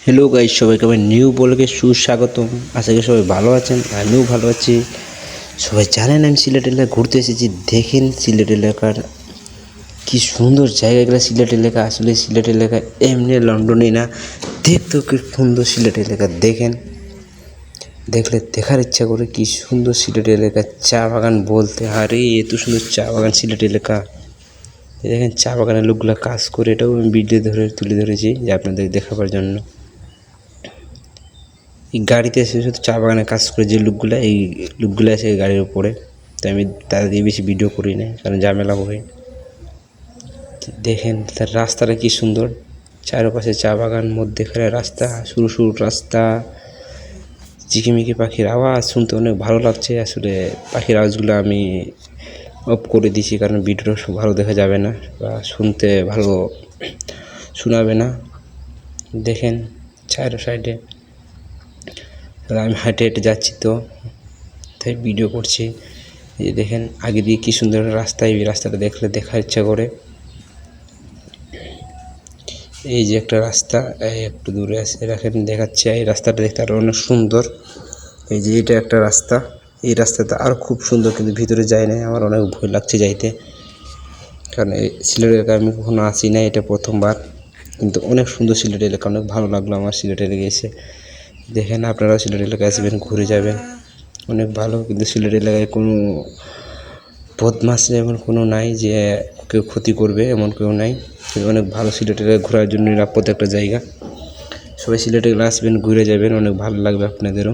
Hello guys, সবাইকে আমার new ব্লগে সুস্বাগতম। আশা করি সবাই ভালো আছেন, আমিও ভালো আছি। সবাই জানেন আমি সিলেট এলাকায় ঘুরতে এসেছি। দেখেন সিলেট এলাকার কি সুন্দর জায়গাগুলো। সিলেট এলাকা আসলে সিলেট এলাকা এমনি লন্ডনে না, দেখতেও কি সুন্দর সিলেট এলাকা। দেখেন, দেখলে দেখার ইচ্ছা করে কি সুন্দর সিলেট এলাকা। চা বাগান বলতে আরে এত সুন্দর চা বাগান সিলেট এলাকা। দেখেন চা বাগানের লোকগুলো কাজ করে, এটাও আমি ভিডিও তুলে ধরেছি যে আপনাদের দেখাবার জন্য। এই গাড়িতে এসে শুধু চা বাগানে কাজ করে যে লোকগুলো, এই লোকগুলো এসে গাড়ির উপরে। তাই আমি তাদের দিয়ে বেশি ভিডিও করি না, কারণ ঝামেলা হবে। দেখেন তার রাস্তাটা কি সুন্দর, চারপাশে চা বাগান, মধ্যেখানে রাস্তা, সরু সরু রাস্তা, ঝিকিমিকি পাখির আওয়াজ শুনতে অনেক ভালো লাগছে। আসলে পাখির আওয়াজগুলো আমি অফ করে দিয়েছি, কারণ ভিডিওটা ভালো দেখা যাবে না বা শুনতে ভালো শোনাবে না। দেখেন চারো সাইডে আমি হেঁটে হেঁটে যাচ্ছি, তো তাই ভিডিও করছি। এই দেখেন আগে দিয়ে কী সুন্দর রাস্তা, এই রাস্তাটা দেখলে দেখার ইচ্ছা করে। এই যে একটা রাস্তা, এই একটু দূরে আছে, দেখেন দেখাচ্ছে। এই রাস্তাটা দেখতে আরও অনেক সুন্দর। এই যে এটা একটা রাস্তা, এই রাস্তাটা আরও খুব সুন্দর, কিন্তু ভিতরে যাই না, আমার অনেক ভয় লাগছে যাইতে, কারণ এই সিলেট এলাকায় আমি কখনো আসি না, এটা প্রথমবার। কিন্তু অনেক সুন্দর সিলেট এলাকা, অনেক ভালো লাগলো আমার সিলেট এলাকায় এসে। দেখেন আপনারাও সিলেট এলাকায় আসবেন, ঘুরে যাবেন, অনেক ভালো। কিন্তু সিলেট এলাকায় কোনো বদমাশ এমন কোনো নাই যে কেউ ক্ষতি করবে, এমন কেউ নাই। কিন্তু অনেক ভালো সিলেট এলাকায় ঘোরার জন্য নিরাপদ একটা জায়গা। সবাই সিলেট এলাকায় আসবেন, ঘুরে যাবেন, অনেক ভালো লাগবে আপনাদেরও।